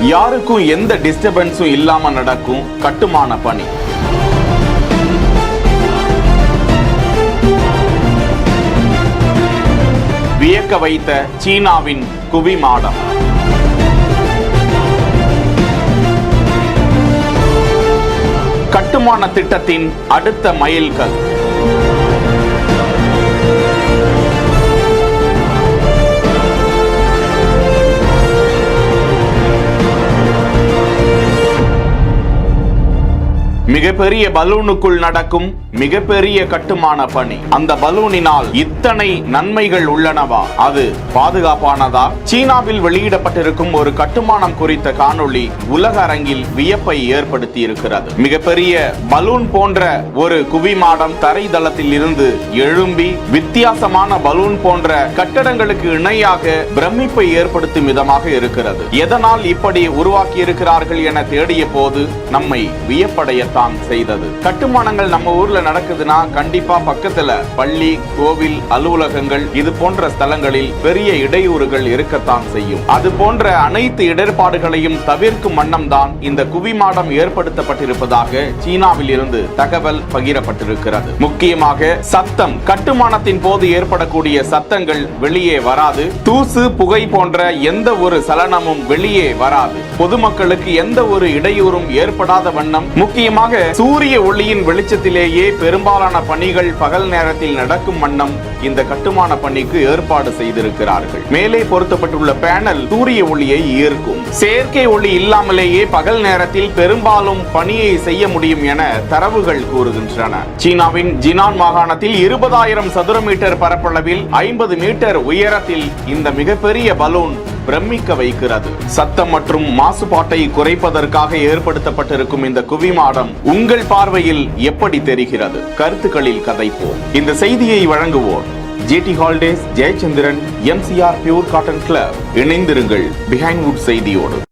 யாருக்கும் எந்த டிஸ்டர்பன்ஸும் இல்லாம நடக்கும் கட்டுமான பணி. வியக்க வைத்த சீனாவின் குவிமாடம். கட்டுமான திட்டத்தின் அடுத்த மைல்கல். மிகப்பெரிய பலூனுக்குள் நடக்கும் மிகப்பெரிய கட்டுமான பணி. அந்த பலூனினால் இத்தனை நன்மைகள் உள்ளனவா? அது பாதுகாப்பானதா? சீனாவில் வெளியிடப்பட்டிருக்கும் ஒரு கட்டுமானம் குறித்த காணொளி உலக அரங்கில் வியப்பை ஏற்படுத்தி இருக்கிறது. மிகப்பெரிய பலூன் போன்ற ஒரு குவிமாடம் தரைதளத்தில் இருந்து எழும்பி வித்தியாசமான பலூன் போன்ற கட்டடங்களுக்கு இணையாக பிரமிப்பை ஏற்படுத்தும் விதமாக இருக்கிறது. எதனால் இப்படி உருவாக்கி இருக்கிறார்கள் என தேடிய போது நம்மை வியப்படையத்தான் செய்தது. கட்டுமானங்கள் நம்ம ஊர்ல நடக்குதுன்னா கண்டிப்பா பக்கத்துல பள்ளி, கோவில், அலுவலகங்கள் இது போன்ற ஸ்தலங்களில் பெரிய இடையூறுகள் இருக்கத்தான் செய்யும். அது போன்ற அனைத்து இடர்பாடுகளையும் தவிர்க்கும் வண்ணம் தான் இந்த குவிமாடம் ஏற்படுத்தப்பட்டிருப்பதாக சீனாவில் இருந்து தகவல் பகிரப்பட்டிருக்கிறது. முக்கியமாக சத்தம். கட்டுமானத்தின் போது ஏற்படக்கூடிய சத்தங்கள் வெளியே வராது. தூசு, புகை போன்ற எந்த ஒரு சலனமும் வெளியே வராது. பொதுமக்களுக்கு எந்த ஒரு இடையூறும் ஏற்படாத வண்ணம் முக்கியமாக சூரிய ஒளியின் வெளிச்சத்திலேயே பெரும்பாலான பணிகள் பகல் நேரத்தில் நடக்கும் வண்ணம் இந்த கட்டுமான பணிக்கு ஏற்பாடு செய்திருக்கிறார்கள். மேலே பொருத்தப்பட்டுள்ள பேனல் சூரிய ஒளியை ஈர்க்கும். செயற்கை ஒளி இல்லாமலேயே பகல் நேரத்தில் பெரும்பாலும் பணியை செய்ய முடியும் என தரவுகள் கூறுகின்றன. சீனாவின் ஜினான் மாகாணத்தில் 20,000 சதுர மீட்டர் பரப்பளவில் 50 மீட்டர் உயரத்தில் இந்த மிகப்பெரிய பலூன் பிரமிக்க வைக்கிறது. சத்தம் மற்றும் மாசுபாட்டை குறைப்பதற்காக ஏற்படுத்தப்பட்டிருக்கும் இந்த குவிமாடம் உங்கள் பார்வையில் எப்படி தெரிகிறது? கருத்துக்களில் கதைப்போம். இந்த செய்தியை வழங்குவோர் GT holidays, Jayachandran, MCR pure cotton club. இணைந்திருங்கள் பிஹைண்ட் வுட் செய்தியோடு.